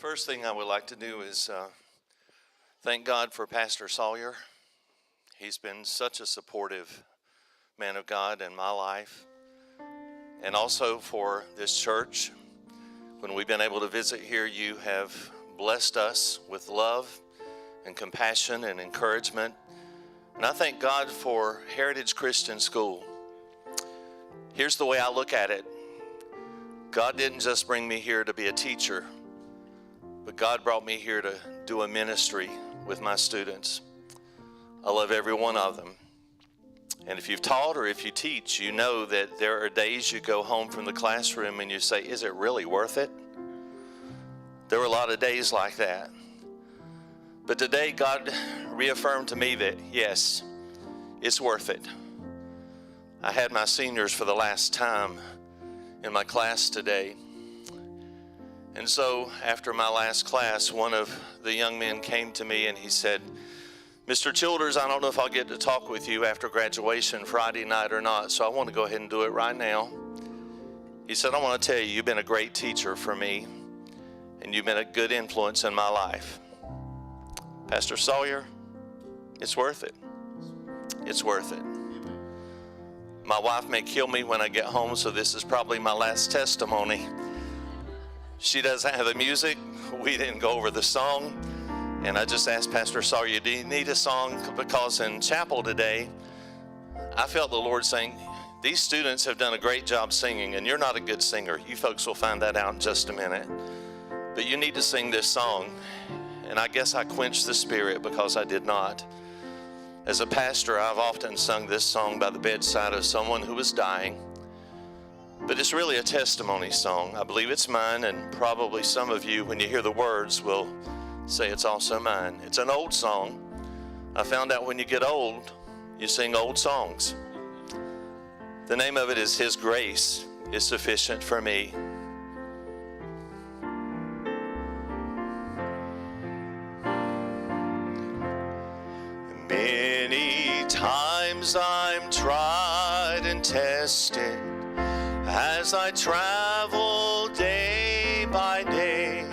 first thing I would like to do is thank God for Pastor Sawyer. He's been such a supportive man of God in my life, and also for this church. When we've been able to visit here, you have blessed us with love and compassion and encouragement. And I thank God for Heritage Christian School. Here's the way I look at it. God didn't just bring me here to be a teacher, but God brought me here to do a ministry with my students. I love every one of them. And if you've taught or if you teach, you know that there are days you go home from the classroom and you say, is it really worth it? There were a lot of days like that. But today God reaffirmed to me that, yes, it's worth it. I had my seniors for the last time in my class today. And so after my last class, one of the young men came to me and he said, Mr. Childers, I don't know if I'll get to talk with you after graduation Friday night or not, so I want to go ahead and do it right now. He said, I want to tell you, you've been a great teacher for me, and you've been a good influence in my life. Pastor Sawyer, it's worth it. It's worth it. My wife may kill me when I get home, so this is probably my last testimony. She doesn't have the music. We didn't go over the song. And I just asked Pastor Sawyer, do you need a song? Because in chapel today, I felt the Lord saying, these students have done a great job singing, and you're not a good singer. You folks will find that out in just a minute. But you need to sing this song. And I guess I quenched the spirit because I did not. As a pastor, I've often sung this song by the bedside of someone who was dying. But it's really a testimony song. I believe it's mine, and probably some of you, when you hear the words, will say it's also mine. It's an old song. I found out when you get old, you sing old songs. The name of it is His Grace is Sufficient for Me. Many times I'm tried and tested as I travel day by day.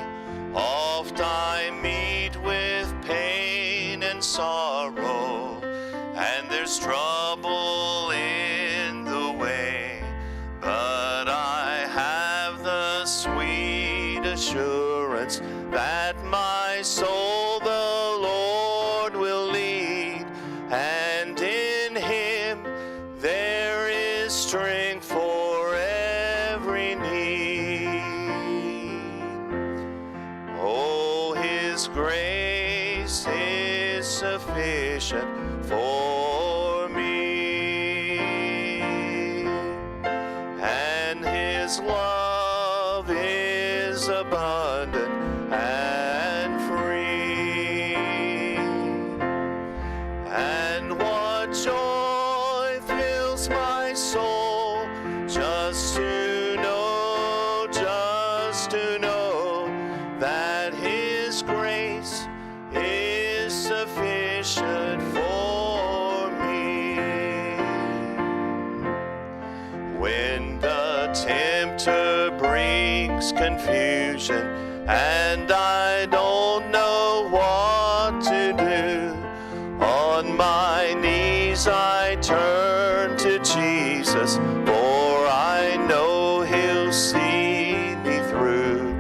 Oft I meet with pain and sorrow, and there's trouble in the way. But I have the sweet assurance that my soul the Lord will lead, and in Him there is strength for every need. Oh, His grace is sufficient for me, and His love is abundant and free. And what joy fills my soul just to know that His grace is sufficient for me. When the tempter brings confusion and I don't know what to do, on my knees I turn to Jesus, for I know He'll see me through.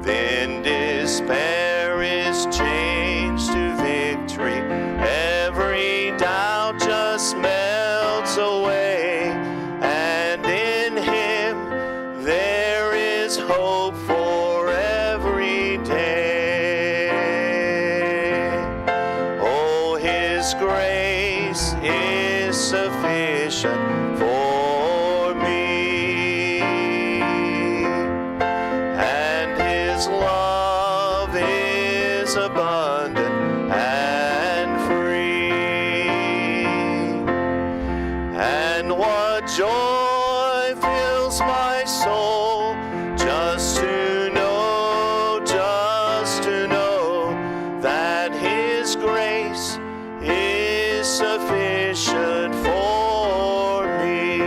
Then despair is changed to victory. Every doubt just melts away, and in Him there is hope for every day. Oh, His grace is sufficient for me, and His love is abundant and free. And what joy fills my soul just to know that His grace is sufficient for me.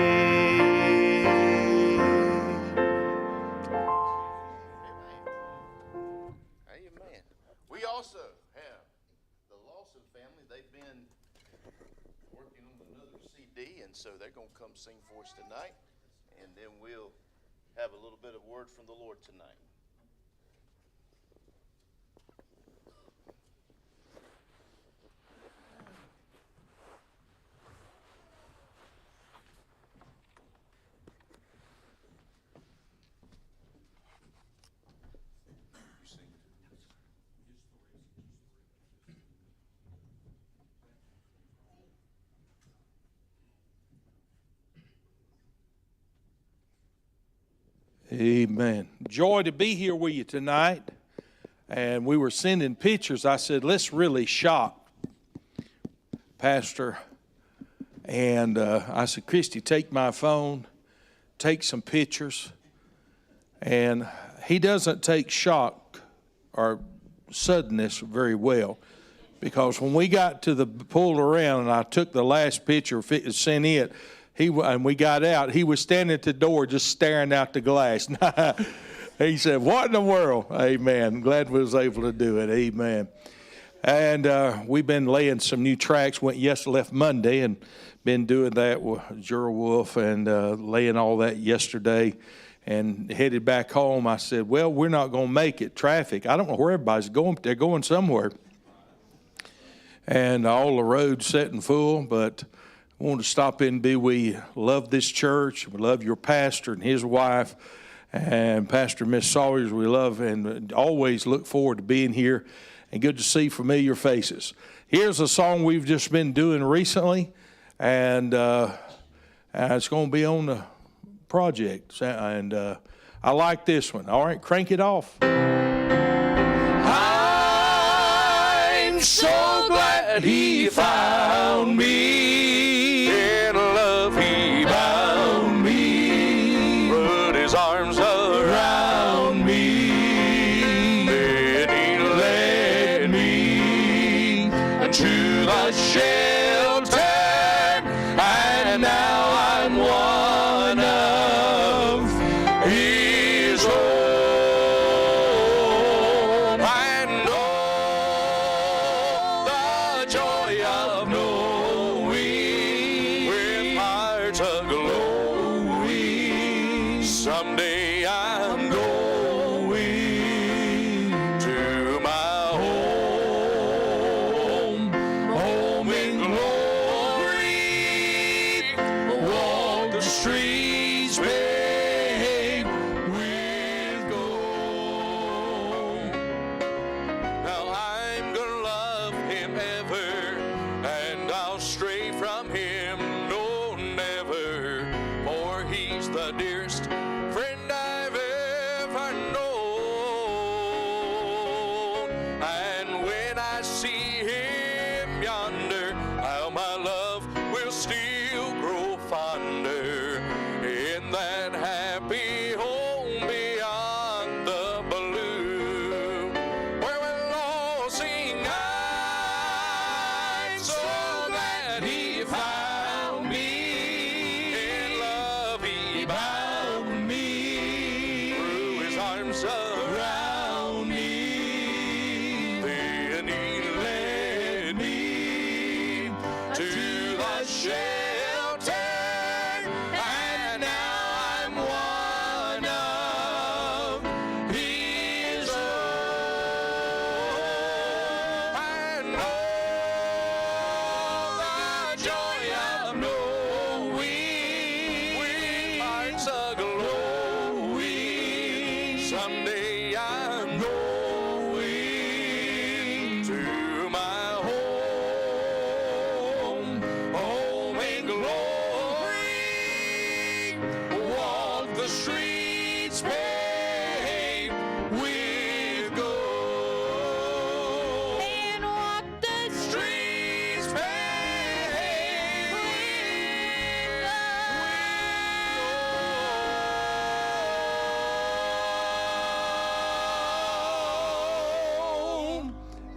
going to come sing for us tonight, and then we'll have a little bit of word from the Lord tonight. Amen. Joy to be here with you tonight. And we were sending pictures. I said, let's really shock Pastor. And I said, Christy, take my phone, take some pictures. And he doesn't take shock or suddenness very well. Because when we got to the pull around and I took the last picture, sent it, and we got out, he was standing at the door just staring out the glass. He said, what in the world? Amen. Glad we was able to do it. Amen. And we've been laying some new tracks. Left Monday and been doing that with Jura Wolf and laying all that yesterday and headed back home. I said, well, we're not going to make it. Traffic. I don't know where everybody's going, but they're going somewhere. And all the roads setting full, but I want to stop in and be with you. Love this church. We love your pastor and his wife and Pastor Miss Sawyers. We love and always look forward to being here and good to see familiar faces. Here's a song we've just been doing recently, and it's going to be on the project. And I like this one. All right, crank it off. I'm so glad he found me.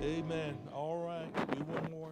Amen. All right. Do one more.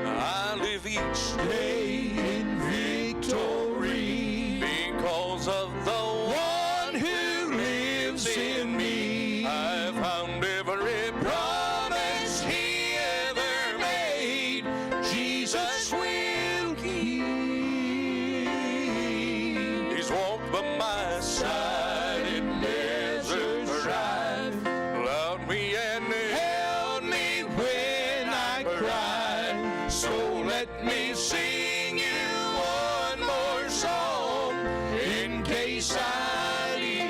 I live each day in victory because of the one who lives in me. I found every promise He ever made. Jesus will keep. He's walked by my side in desert strife, loved me and held me when I cried. So let me sing you one more song in case I leave.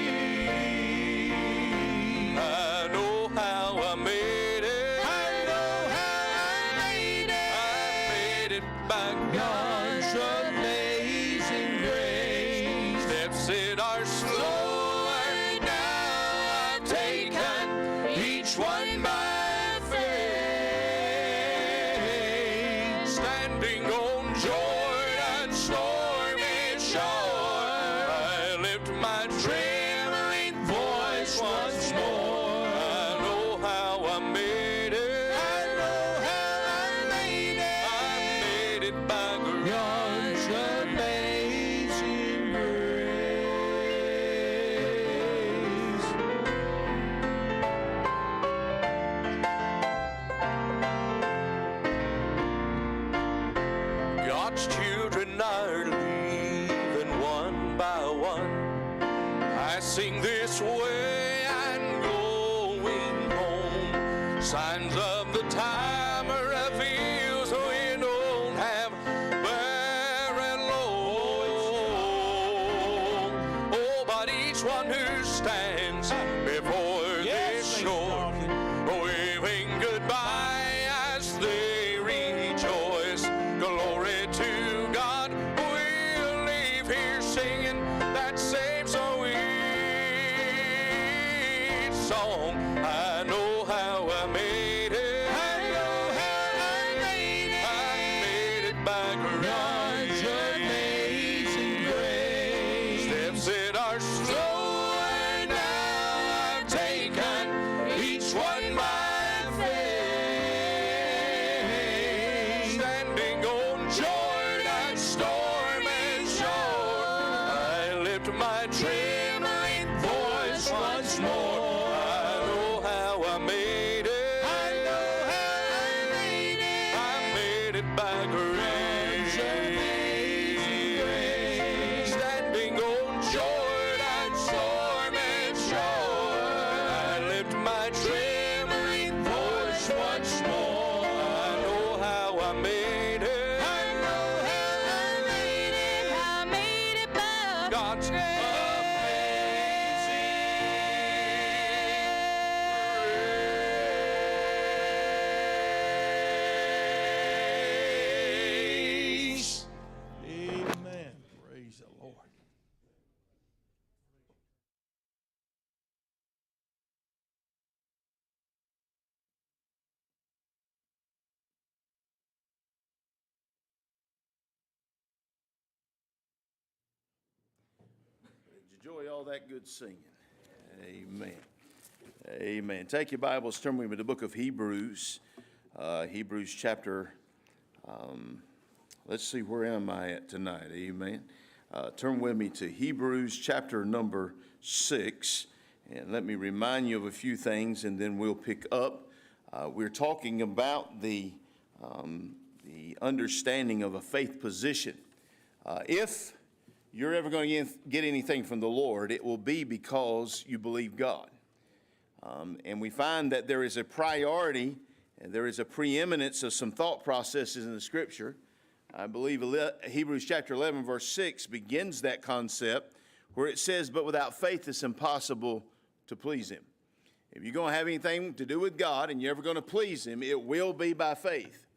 I know how I made it. I know how I made it. I made it by God's amazing grace. Steps that are slower now I've taken, each one by faith. Standing on Jordan's stormy shore, I lift my trembling voice once more. I know how I made it. I know how I made it. I made it by God's amazing grace. God's children are leaving one by one, passing this way and going home. Signs of the time are revealed, so we don't have very long. Oh, but each one who stands before this shore, waving goodbye as they rejoice. Glory to God, we'll leave here singing that same sweet song. I know how I made it. I know how I made it. I made it by God's amazing grace. Steps that are slower now I've taken, each one by faith. Standing on Jordan's stormy shore, I lift my trembling voice once more. I know how I made it. I know how I made it. I made it by grace. Standing on Jordan's stormy shore, I lift my trembling voice once more. I know how I made it. I know how I made it. I made it by God's amazing grace. Amen. Praise the Lord. Did you enjoy all that good singing? Amen. Amen. Take your Bibles, turn with me to the book of Hebrews. Hebrews chapter, let's see, where am I at tonight? Amen. Turn with me to Hebrews chapter number 6. And let me remind you of a few things, and then we'll pick up. We're talking about the understanding of a faith position. If you're ever going to get anything from the Lord, it will be because you believe God. And we find that there is a priority and there is a preeminence of some thought processes in the Scripture. I believe Hebrews chapter 11, verse 6 begins that concept where it says, but without faith it's impossible to please Him. If you're going to have anything to do with God and you're ever going to please Him, it will be by faith.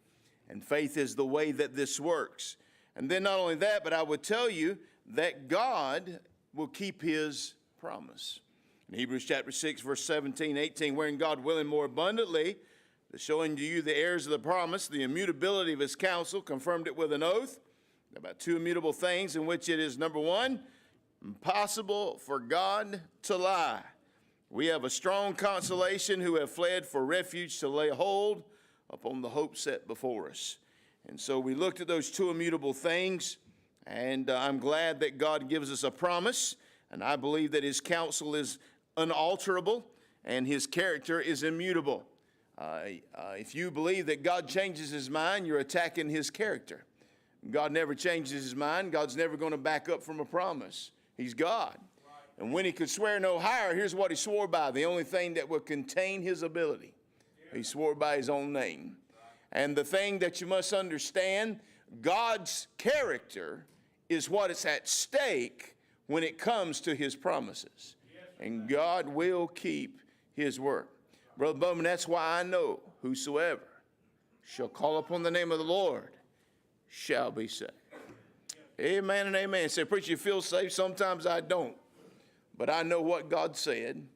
And faith is the way that this works. And then not only that, but I would tell you that God will keep His promise. In Hebrews chapter 6, verse 17, 18, wherein God willing more abundantly, showing to you the heirs of the promise, the immutability of His counsel, confirmed it with an oath, about two immutable things in which it is, number one, impossible for God to lie. We have a strong consolation who have fled for refuge to lay hold upon the hope set before us. And so we looked at those two immutable things, and I'm glad that God gives us a promise, and I believe that His counsel is unalterable, and his character is immutable. If you believe that God changes his mind, you're attacking his character. God never changes his mind. God's never going to back up from a promise. He's God. And when he could swear no higher, here's what he swore by, the only thing that would contain his ability. He swore by his own name. And the thing that you must understand, God's character is what is at stake when it comes to his promises. And God will keep his word. Brother Bowman, that's why I know whosoever shall call upon the name of the Lord shall be saved. Amen and amen. Say, preacher, you feel safe? Sometimes I don't. But I know what God said.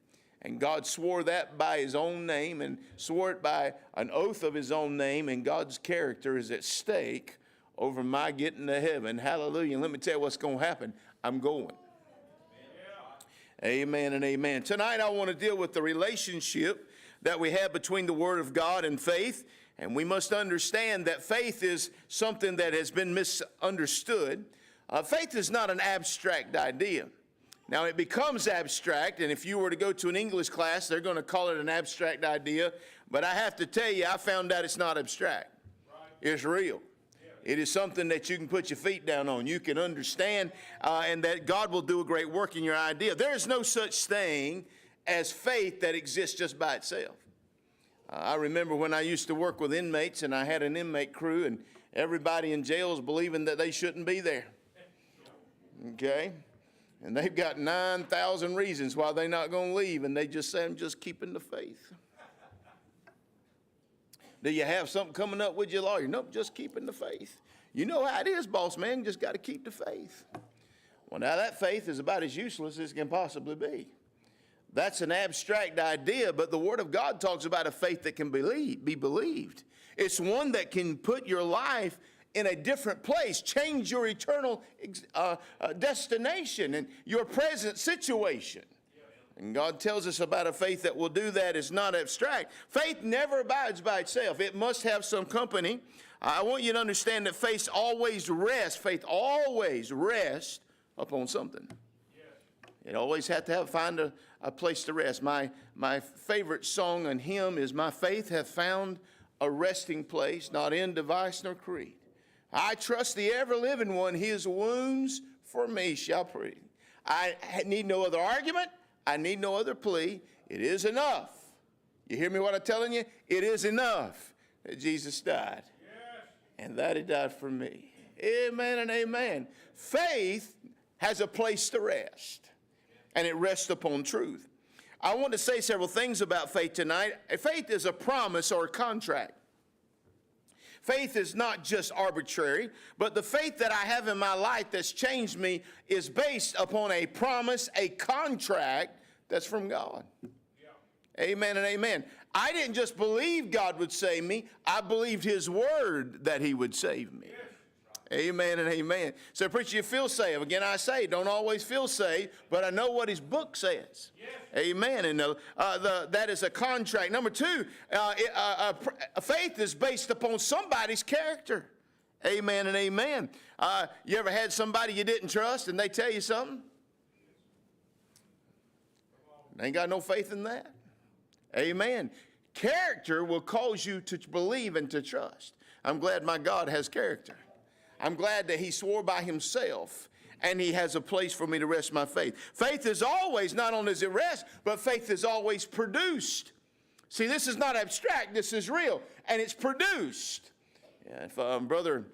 And God swore that by his own name and swore it by an oath of his own name. And God's character is at stake over my getting to heaven. Hallelujah. And let me tell you what's going to happen. I'm going. Amen and amen. Tonight I want to deal with the relationship that we have between the Word of God and faith. And we must understand that faith is something that has been misunderstood. Faith is not an abstract idea. Now, it becomes abstract, and if you were to go to an English class, they're going to call it an abstract idea. But I have to tell you, I found out it's not abstract. It's real. It is something that you can put your feet down on. You can understand, and that God will do a great work in your idea. There is no such thing as faith that exists just by itself. I remember when I used to work with inmates, and I had an inmate crew, and everybody in jail is believing that they shouldn't be there. Okay? And they've got 9,000 reasons why they're not going to leave, and they just say, I'm just keeping the faith. Do you have something coming up with your lawyer? Nope, just keeping the faith. You know how it is, boss man, you just got to keep the faith. Well, now that faith is about as useless as it can possibly be. That's an abstract idea, but the Word of God talks about a faith that can be believed. It's one that can put your life in a different place, change your eternal destination and your present situation. And God tells us about a faith that will do that. It's not abstract. Faith never abides by itself. It must have some company. I want you to understand that faith always rests upon something. It always has to find a place to rest. My favorite song and hymn is, my faith hath found a resting place, not in device nor creed. I trust the ever-living one, his wounds for me shall plead. I need no other argument. I need no other plea. It is enough. You hear me what I'm telling you? It is enough that Jesus died. Yes. And that he died for me. Amen and amen. Faith has a place to rest. And it rests upon truth. I want to say several things about faith tonight. Faith is a promise or a contract. Faith is not just arbitrary, but the faith that I have in my life that's changed me is based upon a promise, a contract that's from God. Yeah. Amen and amen. I didn't just believe God would save me. I believed his word that he would save me. Yes. Amen and amen. So, preacher, you feel saved. Again, I say, don't always feel saved, but I know what his book says. Yes. Amen. And that is a contract. Number two, faith is based upon somebody's character. Amen and amen. You ever had somebody you didn't trust and they tell you something? They ain't got no faith in that. Amen. Character will cause you to believe and to trust. I'm glad my God has character. I'm glad that he swore by himself, and he has a place for me to rest my faith. Faith is always, not only does it rest, but faith is always produced. See, this is not abstract, this is real, and it's produced. Yeah, if Brother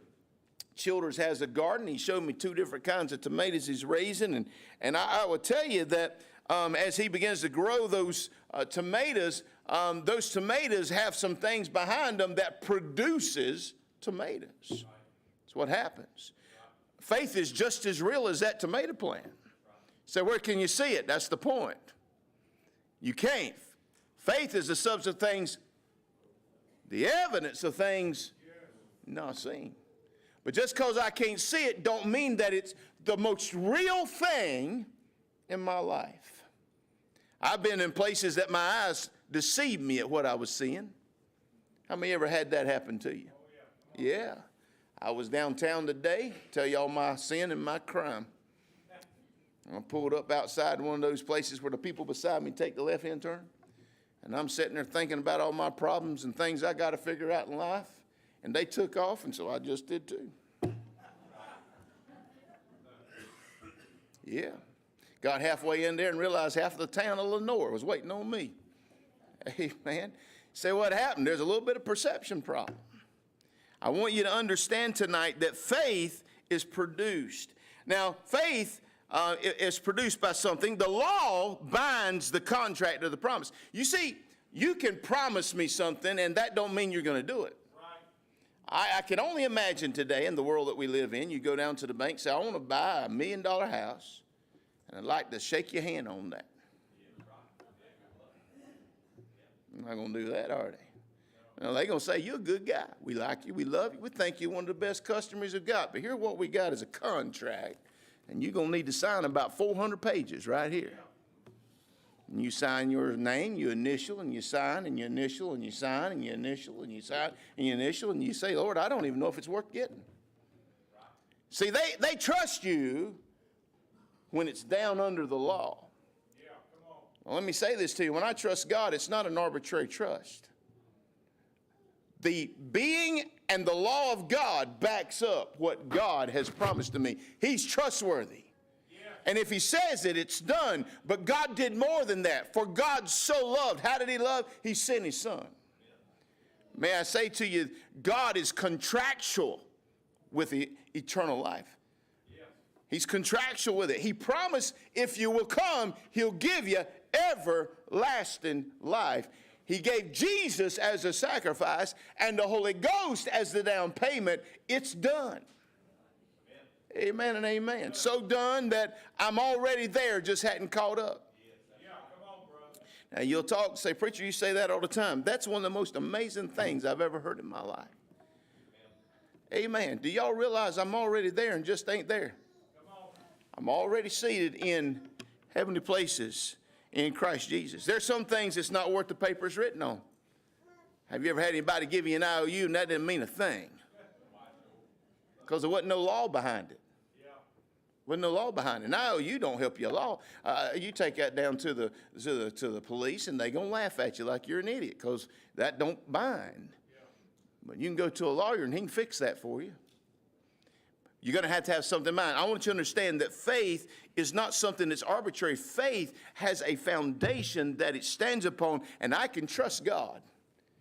Childers has a garden, he showed me 2 different kinds of tomatoes he's raising, and I will tell you that as he begins to grow those tomatoes have some things behind them that produces tomatoes. That's what happens. Faith is just as real as that tomato plant. So where can you see it? That's the point. You can't. Faith is the substance of things, the evidence of things not seen. But just because I can't see it don't mean that it's the most real thing in my life. I've been in places that my eyes deceived me at what I was seeing. How many ever had that happen to you? Yeah. I was downtown today, tell y'all my sin and my crime. I pulled up outside one of those places where the people beside me take the left-hand turn. And I'm sitting there thinking about all my problems and things I got to figure out in life. And they took off, and so I just did too. Yeah. Got halfway in there and realized half of the town of Lenore was waiting on me. Hey, man. Say what happened? There's a little bit of perception problem. I want you to understand tonight that faith is produced. Now, faith is produced by something. The law binds the contract of the promise. You see, you can promise me something, and that don't mean you're going to do it. Right. I can only imagine today in the world that we live in, you go down to the bank and say, I want to buy $1 million house, and I'd like to shake your hand on that. I'm not going to do that, are they? Now, they're going to say, you're a good guy. We like you. We love you. We think you're one of the best customers we've got. But here what we got is a contract. And you're going to need to sign about 400 pages right here. And you sign your name, you initial, and you sign, and you initial, and you sign, and you initial, and you sign, and you initial, and you say, Lord, I don't even know if it's worth getting. See, they trust you when it's down under the law. Well, let me say this to you. When I trust God, it's not an arbitrary trust. The being and the law of God backs up what God has promised to me. He's trustworthy. Yeah. And if he says it, it's done. But God did more than that. For God so loved. How did he love? He sent his son. Yeah. May I say to you, God is contractual with the eternal life. Yeah. He's contractual with it. He promised if you will come, he'll give you everlasting life. He gave Jesus as a sacrifice and the Holy Ghost as the down payment. It's done. Amen, amen and amen. So done that I'm already there, just hadn't caught up. Yeah, come on, brother. Now you'll talk, say, preacher, you say that all the time. That's one of the most amazing things I've ever heard in my life. Amen. Do y'all realize I'm already there and just ain't there? Come on. I'm already seated in heavenly places in Christ Jesus. There's some things that's not worth the paper it's written on. Have you ever had anybody give you an IOU and that didn't mean a thing? Because there wasn't no law behind it. Wasn't no law behind it. An IOU don't help you a law. You take that down to the police and they gonna laugh at you like you're an idiot because that don't bind. But you can go to a lawyer and he can fix that for you. You're going to have something in mind. I want you to understand that faith is not something that's arbitrary. Faith has a foundation that it stands upon, and I can trust God.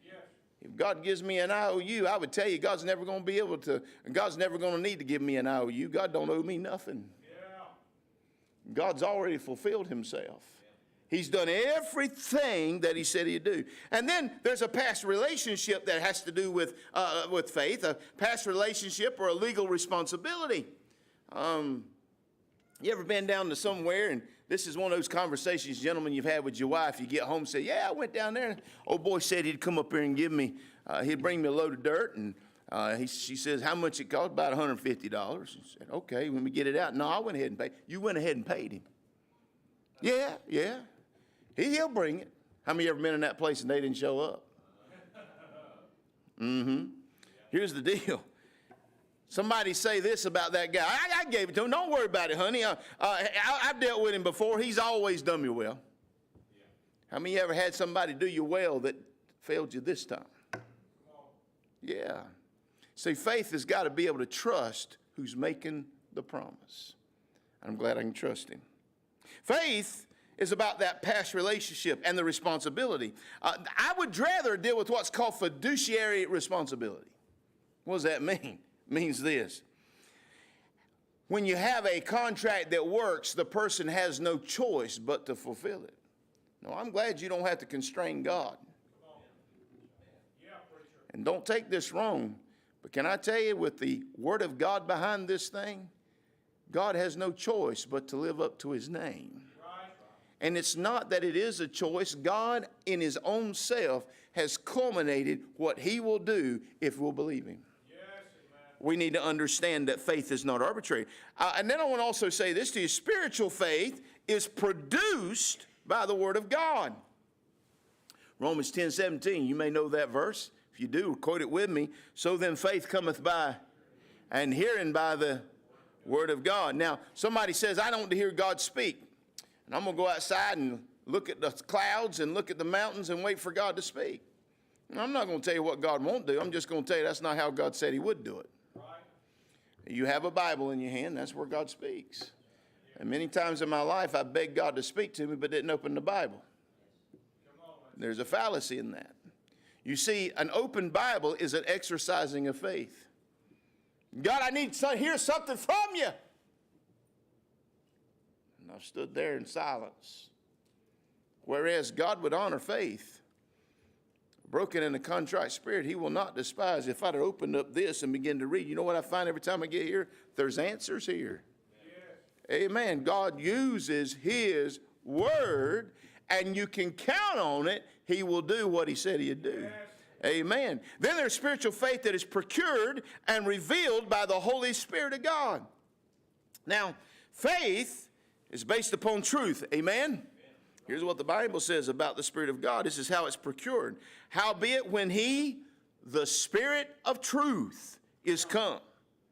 Yes. If God gives me an IOU, I would tell you God's never going to be able to, and God's never going to need to give me an IOU. God don't owe me nothing. Yeah. God's already fulfilled himself. He's done everything that he said he'd do. And then there's a past relationship that has to do with faith, a past relationship or a legal responsibility. You ever been down to somewhere, and this is one of those conversations, gentlemen, you've had with your wife. You get home and say, yeah, I went down there. And old boy said he'd come up here and give me, he'd bring me a load of dirt. And she says, how much it cost? About $150. He said, okay, let me get it out. No, I went ahead and paid. You went ahead and paid him. Yeah. He'll bring it. How many ever been in that place and they didn't show up? Here's the deal. Somebody say this about that guy. I gave it to him. Don't worry about it, honey. I've dealt with him before. He's always done me well. How many ever had somebody do you well that failed you this time? Yeah. See, faith has got to be able to trust who's making the promise. I'm glad I can trust him. Faith is about that past relationship and the responsibility. I would rather deal with what's called fiduciary responsibility. What does that mean? It means this. When you have a contract that works, the person has no choice but to fulfill it. No, I'm glad you don't have to constrain God. And don't take this wrong, but can I tell you, with the word of God behind this thing, God has no choice but to live up to his name. And it's not that it is a choice. God, in his own self, has culminated what he will do if we'll believe him. Yes, we need to understand that faith is not arbitrary. And then I want to also say this to you. Spiritual faith is produced by the word of God. Romans 10:17, you may know that verse. If you do, quote it with me. So then faith cometh by, and hearing by the Word of God. Now, somebody says, I don't want to hear God speak. And I'm going to go outside and look at the clouds and look at the mountains and wait for God to speak. Now, I'm not going to tell you what God won't do. I'm just going to tell you that's not how God said he would do it. Right. You have a Bible in your hand. That's where God speaks. And many times in my life, I begged God to speak to me, but didn't open the Bible. There's a fallacy in that. You see, an open Bible is an exercising of faith. God, I need to hear something from you. And I've stood there in silence. Whereas God would honor faith. Broken and a contrite spirit, he will not despise. If I'd have opened up this and begin to read, you know what I find every time I get here? There's answers here. Yes. Amen. God uses his word, and you can count on it. He will do what he said he'd do. Yes. Amen. Then there's spiritual faith that is procured and revealed by the Holy Spirit of God. Now, faith is based upon truth. Amen. Here's what the Bible says about the Spirit of God. This is how it's procured. Howbeit, when he, the Spirit of truth, is come.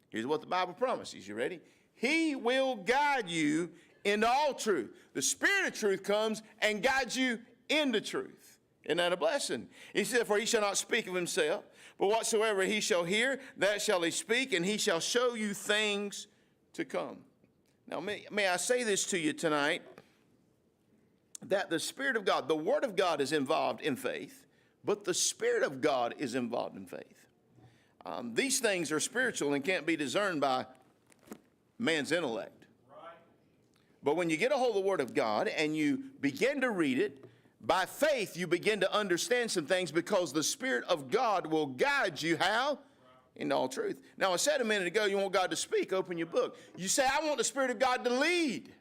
Here's what the Bible promises. You ready? He will guide you into all truth. The Spirit of truth comes and guides you into truth. Isn't that a blessing? He said, for he shall not speak of himself, but whatsoever he shall hear, that shall he speak, and he shall show you things to come. Now, may I say this to you tonight, that the Spirit of God, the Word of God is involved in faith, but the Spirit of God is involved in faith. These things are spiritual and can't be discerned by man's intellect. Right. But when you get a hold of the Word of God and you begin to read it, by faith you begin to understand some things because the Spirit of God will guide you how? In all truth. Now, I said a minute ago, you want God to speak, open your book. You say, I want the Spirit of God to lead.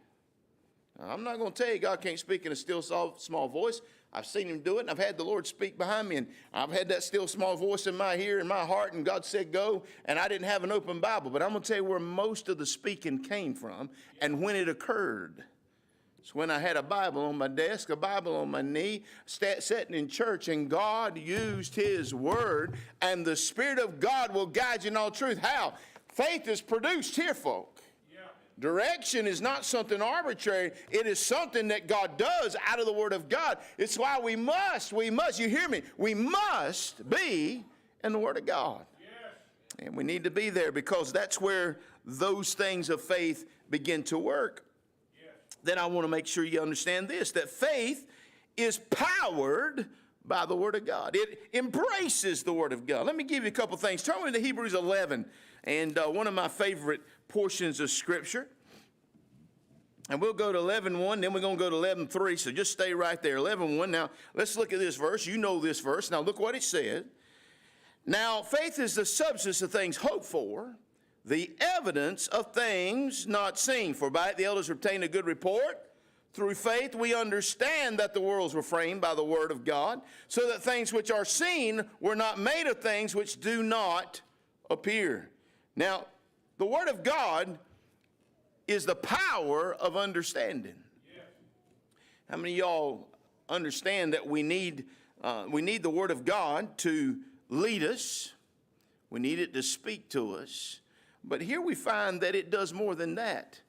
Now, I'm not going to tell you God can't speak in a still small voice. I've seen him do it, and I've had the Lord speak behind me, and I've had that still small voice in my ear, in my heart, and God said go, and I didn't have an open Bible. But I'm going to tell you where most of the speaking came from and when it occurred. It's when I had a Bible on my desk, a Bible on my knee, sitting in church, and God used his word, and the Spirit of God will guide you in all truth. How? Faith is produced here, folk. Yeah. Direction is not something arbitrary. It is something that God does out of the Word of God. It's why we must, you hear me, we must be in the Word of God. Yes. And we need to be there because that's where those things of faith begin to work. Then I want to make sure you understand this, that faith is powered by the Word of God. It embraces the Word of God. Let me give you a couple things. Turn with me to Hebrews 11, and one of my favorite portions of Scripture. And we'll go to 11:1, then we're going to go to 11:3, so just stay right there. 11:1. Now, let's look at this verse. You know this verse. Now, look what it said. Now, faith is the substance of things hoped for, the evidence of things not seen. For by it the elders obtained a good report. Through faith we understand that the worlds were framed by the word of God, so that things which are seen were not made of things which do not appear. Now, the word of God is the power of understanding. Yeah. How many of y'all understand that we need the word of God to lead us? We need it to speak to us. But here we find that it does more than that.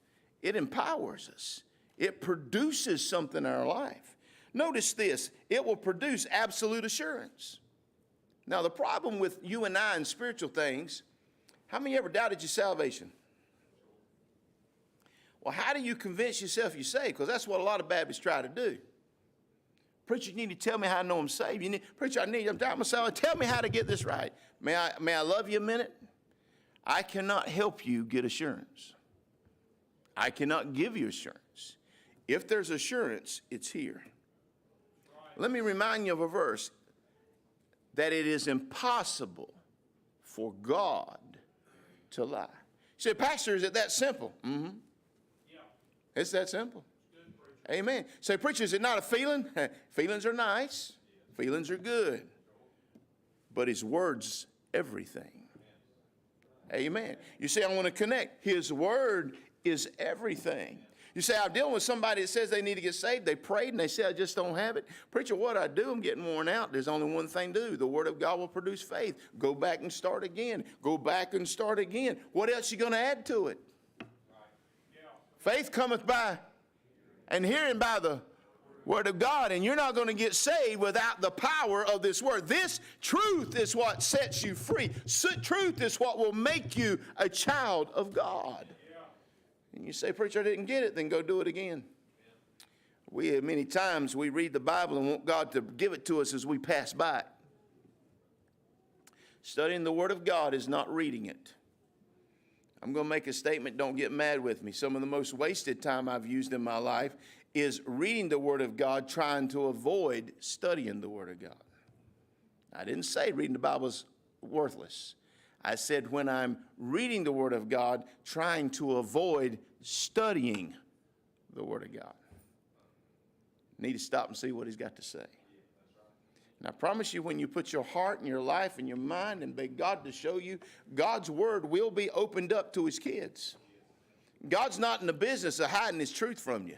It empowers us. It produces something in our life. Notice this. It will produce absolute assurance. Now, the problem with you and I in spiritual things, how many ever doubted your salvation? Well, how do you convince yourself you're saved? Because that's what a lot of Baptists try to do. Preacher, you need to tell me how I know I'm saved. Preacher, I'm doubting myself. Tell me how to get this right. May I love you a minute? I cannot help you get assurance. I cannot give you assurance. If there's assurance, it's here. Let me remind you of a verse, that it is impossible for God to lie. You say, Pastor, is it that simple? Mm-hmm. Yeah. It's that simple. Amen. Say, preacher, is it not a feeling? Feelings are nice. Feelings are good. But his word's everything. Amen. You say, I want to connect. His word is everything. You say, I'm dealing with somebody that says they need to get saved. They prayed and they say, I just don't have it. Preacher, what I do, I'm getting worn out. There's only one thing to do. The word of God will produce faith. Go back and start again. Go back and start again. What else are you going to add to it? Faith cometh by, and hearing by the word of God. And you're not going to get saved without the power of this word. This truth is what sets you free. Truth is what will make you a child of God. And you say, preacher, I didn't get it, then go do it again. Many times we read the Bible and want God to give it to us as we pass by it. Studying the Word of God is not reading it. I'm going to make a statement, don't get mad with me. Some of the most wasted time I've used in my life is reading the Word of God, trying to avoid studying the Word of God. I didn't say reading the Bible is worthless. I said when I'm reading the Word of God, trying to avoid studying the Word of God. Need to stop and see what he's got to say. And I promise you, when you put your heart and your life and your mind and beg God to show you, God's word will be opened up to his kids. God's not in the business of hiding his truth from you.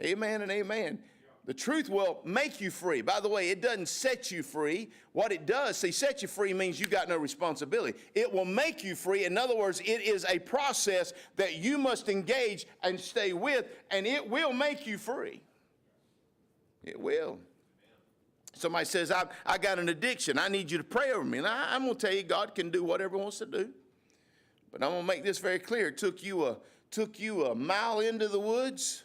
Amen and amen. The truth will make you free. By the way, it doesn't set you free. What it does, set you free means you got no responsibility. It will make you free. In other words, it is a process that you must engage and stay with, and it will make you free. It will. Somebody says, I got an addiction. I need you to pray over me. And I'm going to tell you, God can do whatever he wants to do. But I'm going to make this very clear. It took you a mile into the woods.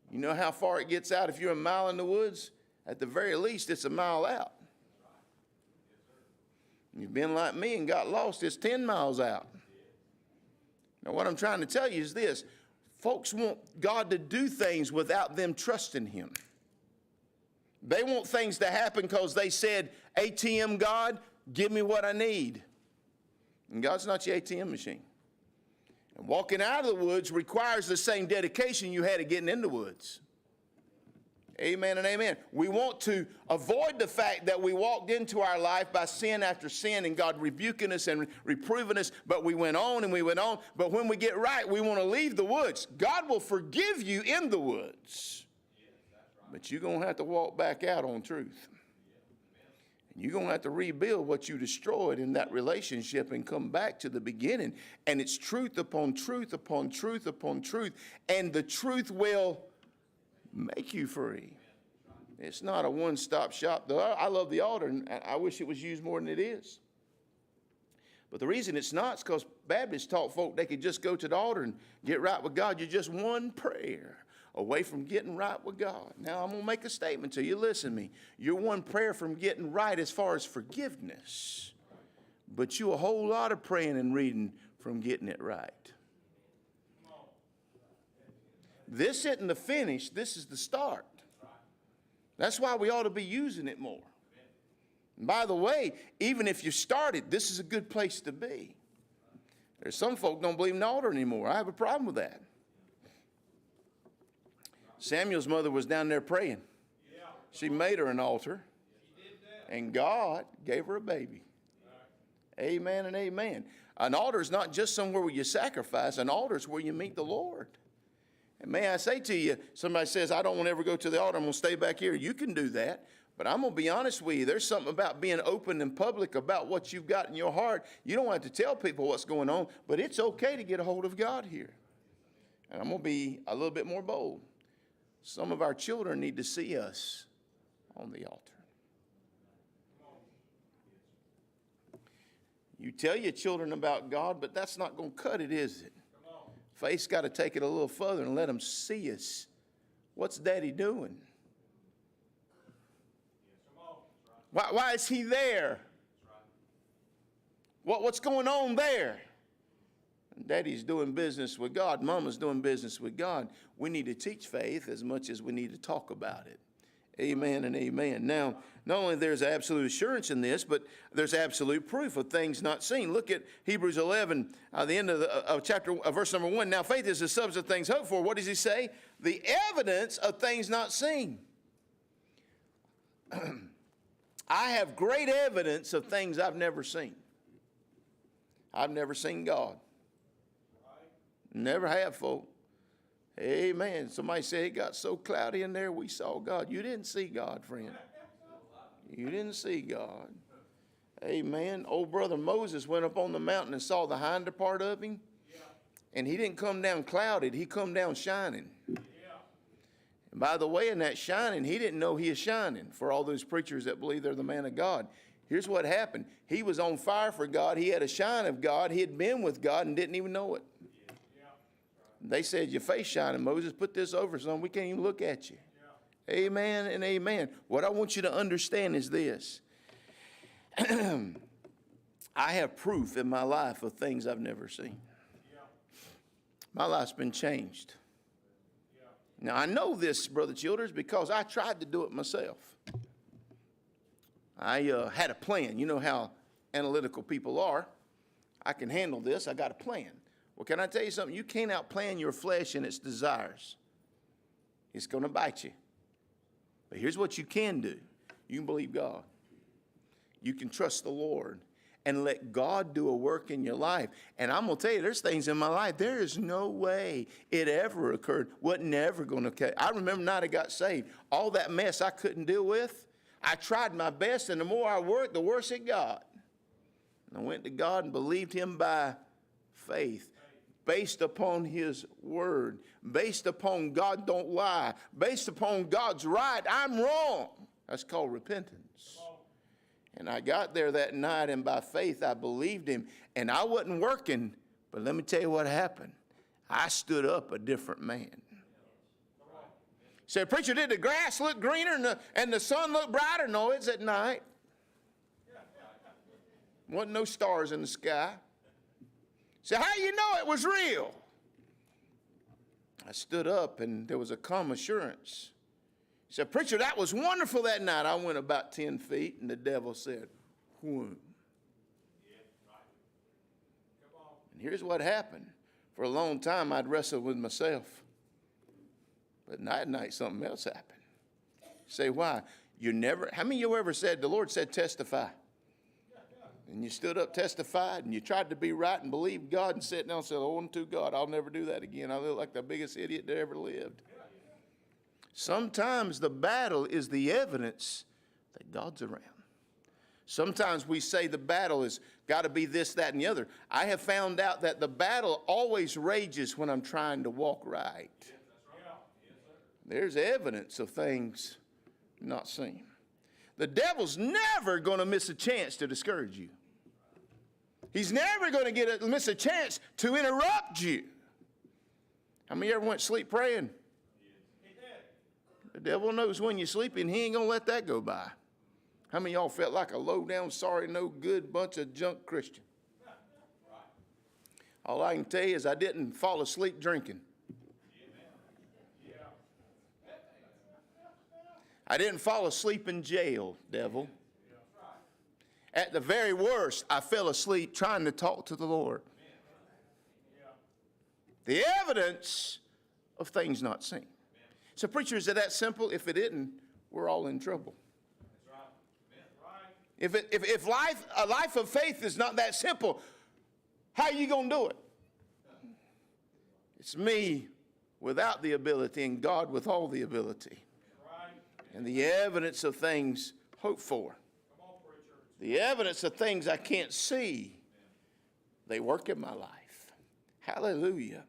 You know how far it gets out if you're a mile in the woods? At the very least, it's a mile out. You've been like me and got lost, it's 10 miles out. Now, what I'm trying to tell you is this. Folks want God to do things without them trusting him. They want things to happen because they said, ATM God, give me what I need. And God's not your ATM machine. And walking out of the woods requires the same dedication you had at getting in the woods. Amen and amen. We want to avoid the fact that we walked into our life by sin after sin and God rebuking us and reproving us, but we went on and we went on. But when we get right, we want to leave the woods. God will forgive you in the woods. But you're going to have to walk back out on truth. And you're going to have to rebuild what you destroyed in that relationship and come back to the beginning. And it's truth upon truth upon truth upon truth. And the truth will make you free. It's not a one-stop shop. I love the altar, and I wish it was used more than it is. But the reason it's not is because Baptists taught folk they could just go to the altar and get right with God. You're just one prayer away from getting right with God. Now, I'm going to make a statement to you. Listen to me. You're one prayer from getting right as far as forgiveness. But you a whole lot of praying and reading from getting it right. This isn't the finish. This is the start. That's why we ought to be using it more. And by the way, even if you started, this is a good place to be. There's some folk don't believe in the altar anymore. I have a problem with that. Samuel's mother was down there praying. She made her an altar, and God gave her a baby. Amen and amen. An altar is not just somewhere where you sacrifice. An altar is where you meet the Lord. And may I say to you, somebody says, I don't want to ever go to the altar. I'm going to stay back here. You can do that. But I'm going to be honest with you. There's something about being open and public about what you've got in your heart. You don't have to tell people what's going on, but it's okay to get a hold of God here. And I'm going to be a little bit more bold. Some of our children need to see us on the altar. You tell your children about God, but that's not going to cut it, is it? Faith's got to take it a little further and let them see us. What's Daddy doing? Why is he there? What's going on there? Daddy's doing business with God. Mama's doing business with God. We need to teach faith as much as we need to talk about it. Amen and amen. Now, not only there's absolute assurance in this, but there's absolute proof of things not seen. Look at Hebrews 11, the end of chapter, verse number 1. Now, faith is the substance of things hoped for. What does he say? The evidence of things not seen. I have great evidence of things I've never seen. I've never seen God. Never have, folk. Amen. Somebody said it got so cloudy in there we saw God. You didn't see God, friend. You didn't see God. Amen. Old brother Moses went up on the mountain and saw the hinder part of him. And he didn't come down clouded, he come down shining. And by the way, in that shining, he didn't know he is shining. For all those preachers that believe they're the man of God, here's what happened. He was on fire for God. He had a shine of God. He had been with God and didn't even know it. They said, your face shining, Moses. Put this over, son. We can't even look at you. Amen and amen. What I want you to understand is this. I have proof in my life of things I've never seen. My life's been changed. Now, I know this, Brother Childers, because I tried to do it myself. I had a plan. You know how analytical people are. I can handle this. I got a plan. Well, can I tell you something? You can't outplan your flesh and its desires. It's going to bite you. But here's what you can do. You can believe God. You can trust the Lord and let God do a work in your life. And I'm going to tell you, there's things in my life, there is no way it ever occurred, wasn't never going to occur. I remember the night I got saved, all that mess I couldn't deal with, I tried my best, and the more I worked, the worse it got. And I went to God and believed him by faith, based upon his word, based upon God don't lie, based upon God's right, I'm wrong. That's called repentance. And I got there that night, and by faith I believed him. And I wasn't working, but let me tell you what happened. I stood up a different man. Said, preacher, did the grass look greener and the sun look brighter? No, it's at night. Wasn't no stars in the sky. Said, how you know it was real? I stood up, and there was a calm assurance. He said, preacher, that was wonderful that night. I went about 10 feet, and the devil said, whoom. And here's what happened. For a long time, I'd wrestled with myself. But night, something else happened. Say, why? How many of you ever said, the Lord said, testify? And you stood up, testified, and you tried to be right and believe God and sat down and said, oh, unto God, I'll never do that again. I look like the biggest idiot that ever lived. Sometimes the battle is the evidence that God's around. Sometimes we say the battle has got to be this, that, and the other. I have found out that the battle always rages when I'm trying to walk right. There's evidence of things not seen. The devil's never going to miss a chance to discourage you. He's never going to miss a chance to interrupt you. How many ever went to sleep praying? The devil knows when you're sleeping, he ain't going to let that go by. How many of y'all felt like a low-down, sorry, no good bunch of junk Christian? All I can tell you is I didn't fall asleep drinking. I didn't fall asleep in jail, devil. At the very worst, I fell asleep trying to talk to the Lord. The evidence of things not seen. So, preacher, is it that simple? If it isn't, we're all in trouble. If a life of faith is not that simple, how are you going to do it? It's me without the ability and God with all the ability. And the evidence of things hoped for. The evidence of things I can't see, they work in my life. Hallelujah.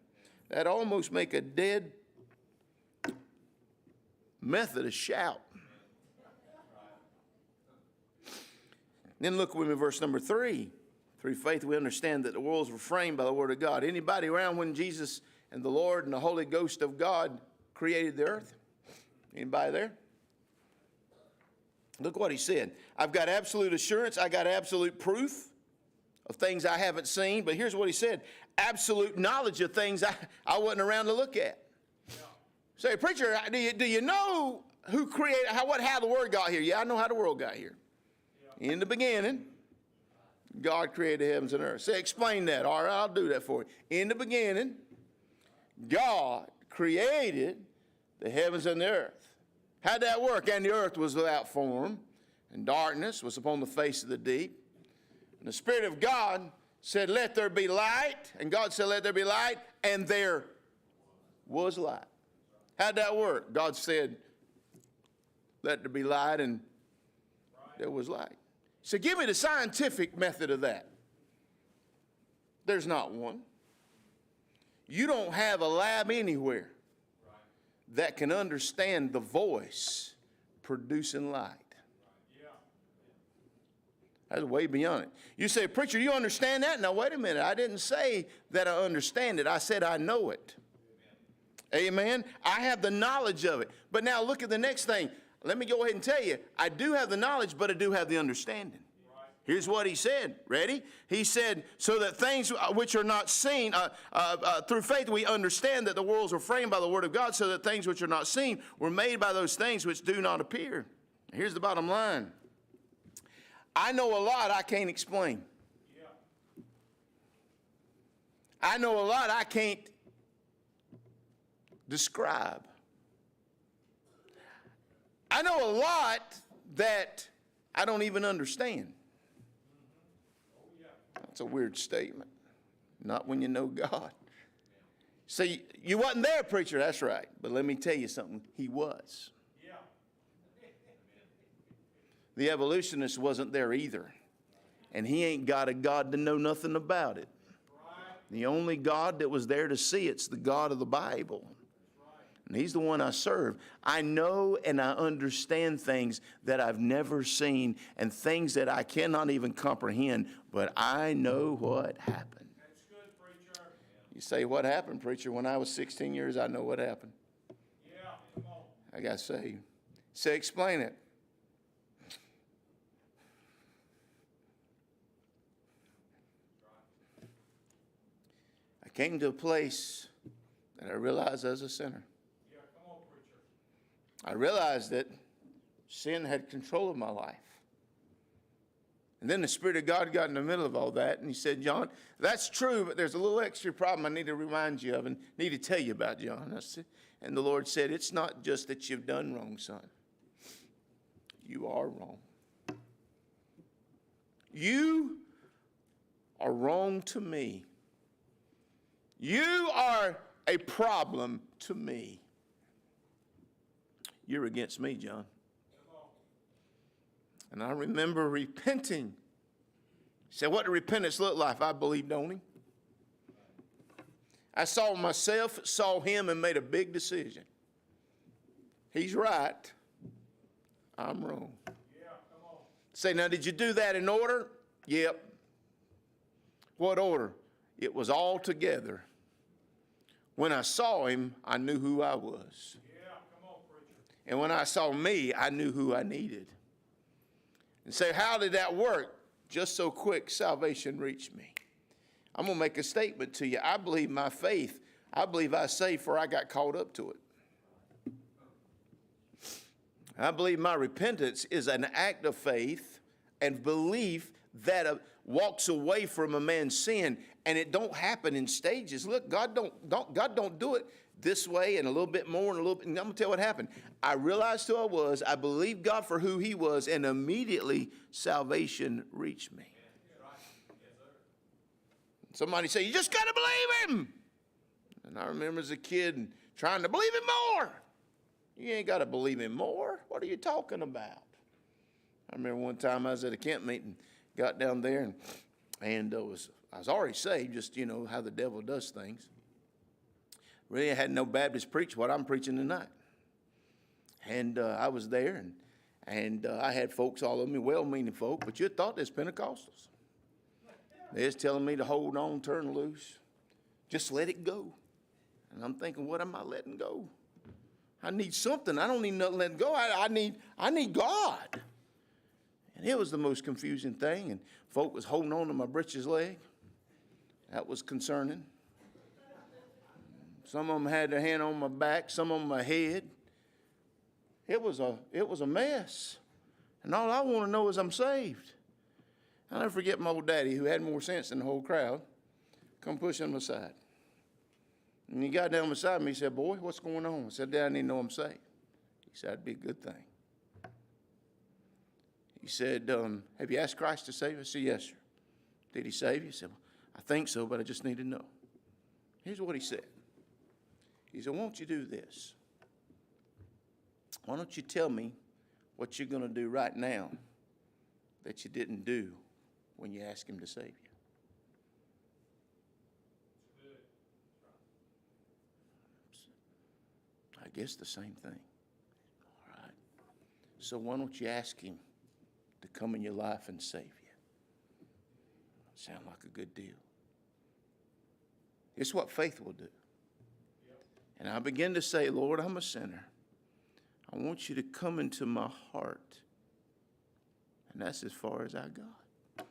That almost make a dead Methodist shout. Then look with me, verse number 3. Through faith we understand that the worlds were framed by the word of God. Anybody around when Jesus and the Lord and the Holy Ghost of God created the earth? Anybody there? Look what he said. I've got absolute assurance. I got absolute proof of things I haven't seen. But here's what he said. Absolute knowledge of things I wasn't around to look at. Say, preacher, do you know who created, how the word got here? Yeah, I know how the world got here. In the beginning, God created the heavens and earth. Say, explain that. All right, I'll do that for you. In the beginning, God created the heavens and the earth. How'd that work? And the earth was without form, and darkness was upon the face of the deep. And the Spirit of God said, let there be light. And God said, let there be light. And there was light. How'd that work? God said, let there be light, and there was light. So give me the scientific method of that. There's not one. You don't have a lab anywhere that can understand the voice producing light. That's way beyond it. You say, preacher, you understand that? Now, wait a minute. I didn't say that I understand it. I said I know it. Amen. I have the knowledge of it. But now look at the next thing. Let me go ahead and tell you, I do have the knowledge, but I do have the understanding. Here's what he said. Ready? He said, so that things which are not seen, through faith we understand that the worlds were framed by the word of God, so that things which are not seen were made by those things which do not appear. Here's the bottom line. I know a lot I can't explain. I know a lot I can't describe. I know a lot that I don't even understand. That's a weird statement. Not when you know God. See, you wasn't there, preacher. That's right. But let me tell you something. He was. The evolutionist wasn't there either. And he ain't got a God to know nothing about it. The only God that was there to see it's the God of the Bible. And he's the one I serve. I know and I understand things that I've never seen and things that I cannot even comprehend, but I know what happened. That's good, preacher. You say, what happened, preacher? When I was 16 years, I know what happened. Yeah, come on. I got saved. Say, explain it. I came to a place that I realized I was a sinner. Yeah, come on, preacher. I realized that sin had control of my life. And then the Spirit of God got in the middle of all that, and he said, John, that's true, but there's a little extra problem I need to remind you of and need to tell you about, John. And the Lord said, it's not just that you've done wrong, son. You are wrong. You are wrong to me. You are a problem to me. You're against me, John. And I remember repenting. He said, what did repentance look like? I believed on him. I saw myself, saw him, and made a big decision. He's right. I'm wrong. Yeah, come on. Say, now, did you do that in order? Yep. What order? It was all together. When I saw him, I knew who I was. Yeah, come on, preacher. And when I saw me, I knew who I needed. And say, how did that work? Just so quick, salvation reached me. I'm going to make a statement to you. I believe my faith, I believe I saved before I got caught up to it. I believe my repentance is an act of faith and belief that walks away from a man's sin, and it don't happen in stages. Look, God don't do it this way and a little bit more and a little bit. And I'm going to tell you what happened. I realized who I was. I believed God for who he was, and immediately salvation reached me. Somebody say, you just got to believe him. And I remember as a kid trying to believe him more. You ain't got to believe him more. What are you talking about? I remember one time I was at a camp meeting, got down there, and I was already saved, just, you know, how the devil does things. Really, I had no Baptist preach what I'm preaching tonight. And I was there, and I had folks all over me, well-meaning folk, but you'd thought there's Pentecostals. They're just telling me to hold on, turn loose, just let it go. And I'm thinking, what am I letting go? I need something. I don't need nothing letting go. I need God. And it was the most confusing thing. And folk was holding on to my britches leg. That was concerning. Some of them had their hand on my back, some on my head. It was a mess. And all I want to know is I'm saved. I'll never forget my old daddy, who had more sense than the whole crowd, come pushing him aside. And he got down beside me. He said, boy, what's going on? I said, Dad, I need to know I'm saved. He said, that'd be a good thing. He said, have you asked Christ to save you? I said, yes, sir. Did he save you? He said, well, I think so, but I just need to know. Here's what he said. He said, why don't you do this? Why don't you tell me what you're going to do right now that you didn't do when you asked him to save you? guess the same thing. All right. So why don't you ask him to come in your life and save you? Sound like a good deal. It's what faith will do. And I begin to say, Lord, I'm a sinner. I want you to come into my heart. And that's as far as I got.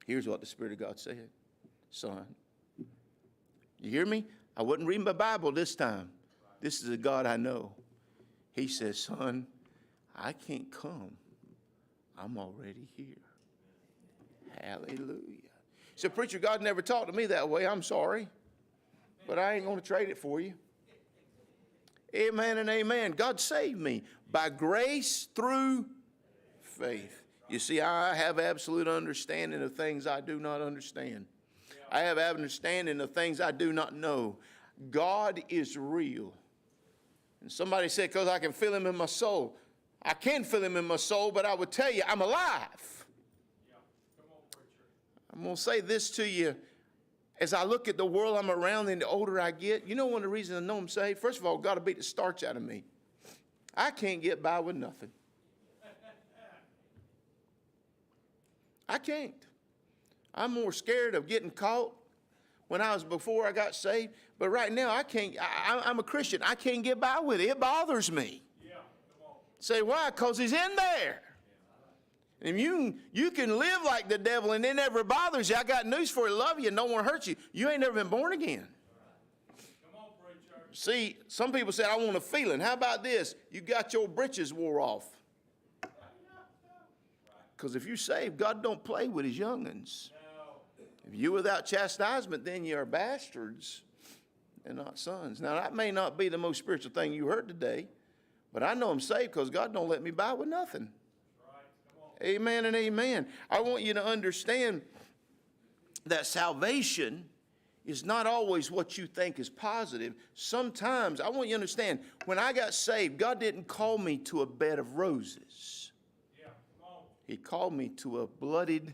Here's what the Spirit of God said. Son, you hear me? I wasn't reading my Bible this time. This is a God I know. He says, son, I can't come. I'm already here. Hallelujah. So, preacher, God never talked to me that way. I'm sorry. But I ain't going to trade it for you. Amen and amen. God saved me by grace through faith. You see, I have absolute understanding of things I do not understand. I have understanding of things I do not know. God is real. And somebody said, because I can feel him in my soul. I can feel him in my soul, but I would tell you, I'm alive. I'm going to say this to you. As I look at the world I'm around and the older I get, you know one of the reasons I know I'm saved? First of all, God will beat the starch out of me. I can't get by with nothing. I can't. I'm more scared of getting caught when I was before I got saved. But right now, I can't. I'm a Christian. I can't get by with it. It bothers me. Yeah, come on. Say, why? Because he's in there. And you can live like the devil and it never bothers you. I got news for you. Love you and don't want to hurt you. You ain't never been born again. Come on, preacher. See, some people say, I want a feeling. How about this? You got your britches wore off. Because if you're saved, God don't play with his young'uns. No. If you without chastisement, then you are bastards and not sons. Now, that may not be the most spiritual thing you heard today, but I know I'm saved because God don't let me by with nothing. Amen and amen. I want you to understand that salvation is not always what you think is positive. Sometimes, I want you to understand, when I got saved, God didn't call me to a bed of roses. Yeah, come on. He called me to a bloodied,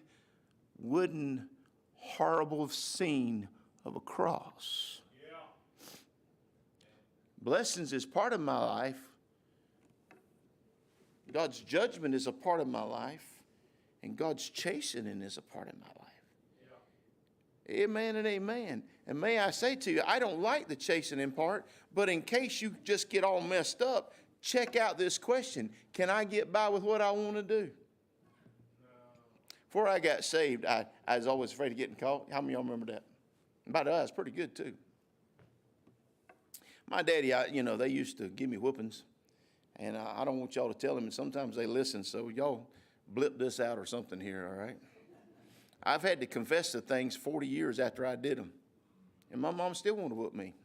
wooden, horrible scene of a cross. Yeah. Blessings is part of my life. God's judgment is a part of my life, and God's chastening is a part of my life. Yeah. Amen and amen. And may I say to you, I don't like the chastening part, but in case you just get all messed up, check out this question. Can I get by with what I want to do? No. Before I got saved, I was always afraid of getting caught. How many of y'all remember that? By the way, it's pretty good, too. My daddy, they used to give me whoopings. And I don't want y'all to tell them, and sometimes they listen, so y'all blip this out or something here, all right? I've had to confess to things 40 years after I did them, and my mom still wanted to whoop me.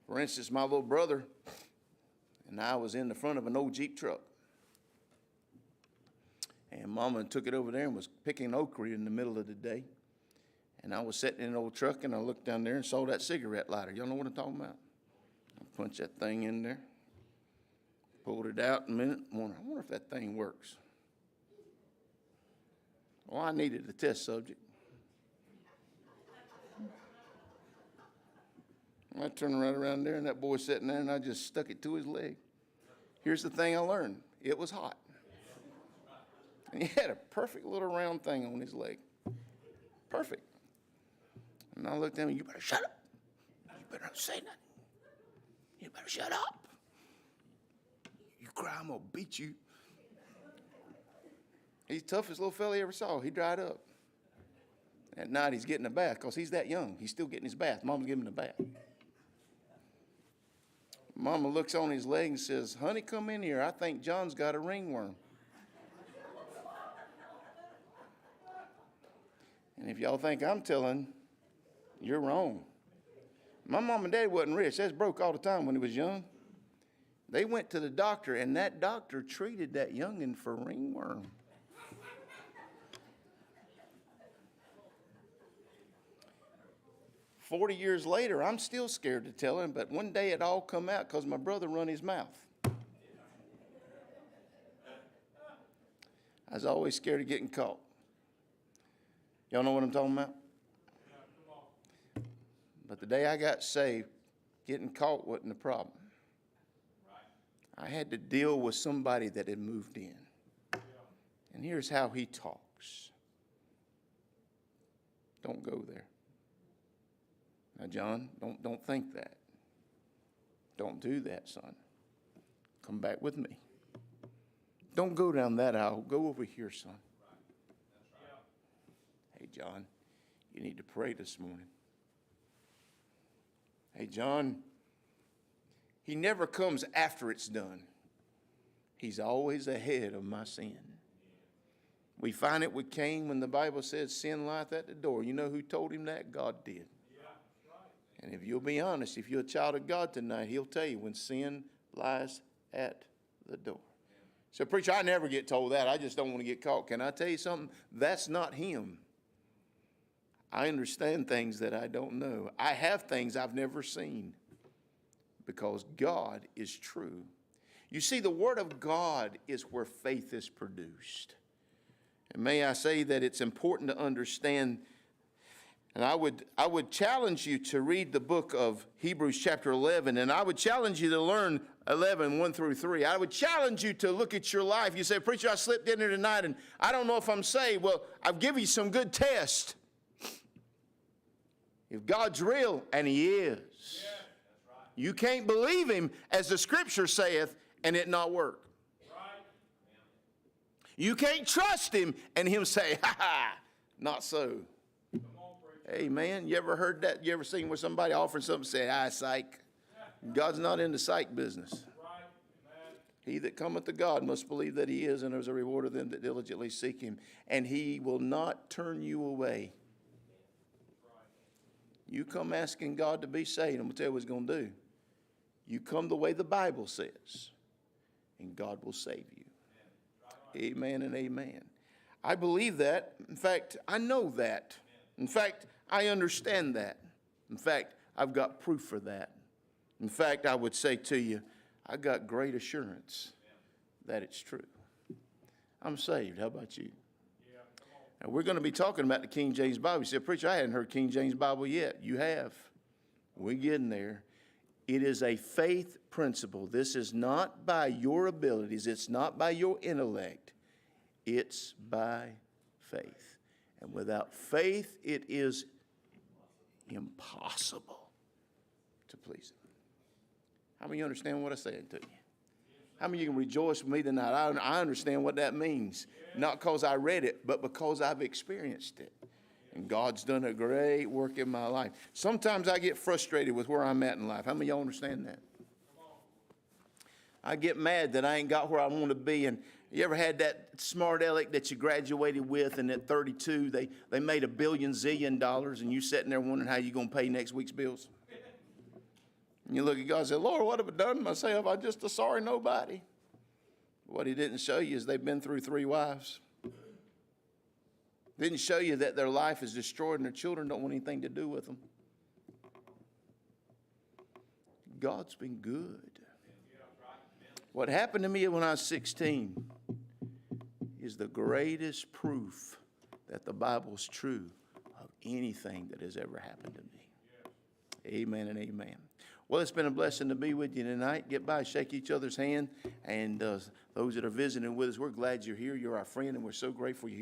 For instance, my little brother and I was in the front of an old Jeep truck, and Mama took it over there and was picking okra in the middle of the day, and I was sitting in an old truck, and I looked down there and saw that cigarette lighter. Y'all know what I'm talking about? Punch that thing in there, pulled it out in a minute. I wonder if that thing works. Well, I needed a test subject. I turned right around there, and that boy sitting there, and I just stuck it to his leg. Here's the thing I learned. It was hot. And he had a perfect little round thing on his leg. Perfect. And I looked at him, you better shut up. You better not say nothing. You better shut up. You cry, I'm going to beat you. He's the toughest little fella you ever saw. He dried up. At night, he's getting a bath because he's that young. He's still getting his bath. Mama's giving him a bath. Mama looks on his leg and says, honey, come in here. I think John's got a ringworm. And if y'all think I'm telling, you're wrong. My mom and dad wasn't rich. They was broke all the time when he was young. They went to the doctor, and that doctor treated that youngin' for ringworm. "40 years later, I'm still scared to tell him, but one day it all come out because my brother run his mouth. I was always scared of getting caught. Y'all know what I'm talking about? But the day I got saved, getting caught wasn't a problem. I had to deal with somebody that had moved in. And here's how he talks. Don't go there. Now, John, don't think that. Don't do that, son. Come back with me. Don't go down that aisle. Go over here, son. Hey, John, you need to pray this morning. Hey, John, he never comes after it's done. He's always ahead of my sin. We find it with Cain when the Bible says sin lieth at the door. You know who told him that? God did. And if you'll be honest, if you're a child of God tonight, he'll tell you when sin lies at the door. So, preacher, I never get told that. I just don't want to get caught. Can I tell you something? That's not him. I understand things that I don't know. I have things I've never seen because God is true. You see, the Word of God is where faith is produced. And may I say that it's important to understand, and I would challenge you to read the book of Hebrews chapter 11, and I would challenge you to learn 11, 1 through 3. I would challenge you to look at your life. You say, preacher, I slipped in here tonight, and I don't know if I'm saved. Well, I've given you some good tests. If God's real, and he is, you can't believe him, as the scripture saith, and it not work. You can't trust him and him say, ha ha, not so. Amen. You ever heard that? You ever seen where somebody offering something and say, psych? God's not in the psych business. He that cometh to God must believe that he is, and there's a reward of them that diligently seek him. And he will not turn you away. You come asking God to be saved, I'm going to tell you what he's going to do. You come the way the Bible says, and God will save you. Amen and amen. I believe that. In fact, I know that. In fact, I understand that. In fact, I've got proof for that. In fact, I would say to you, I got great assurance that it's true. I'm saved. How about you? And we're going to be talking about the King James Bible. You said, preacher, I hadn't heard King James Bible yet. You have. We're getting there. It is a faith principle. This is not by your abilities. It's not by your intellect. It's by faith. And without faith, it is impossible to please him. How many of you understand what I'm saying to you? How many of you can rejoice with me tonight? I understand what that means. Not because I read it, but because I've experienced it. And God's done a great work in my life. Sometimes I get frustrated with where I'm at in life. How many of y'all understand that? I get mad that I ain't got where I want to be. And you ever had that smart aleck that you graduated with, and at 32 they made $1 billion zillion, and you sitting there wondering how you're going to pay next week's bills? And you look at God and say, Lord, what have I done to myself? I'm just a sorry nobody. What he didn't show you is they've been through 3 wives. Didn't show you that their life is destroyed and their children don't want anything to do with them. God's been good. What happened to me when I was 16 is the greatest proof that the Bible's true of anything that has ever happened to me. Amen and amen. Well, it's been a blessing to be with you tonight. Get by, shake each other's hand. And those that are visiting with us, we're glad you're here. You're our friend, and we're so grateful you're here.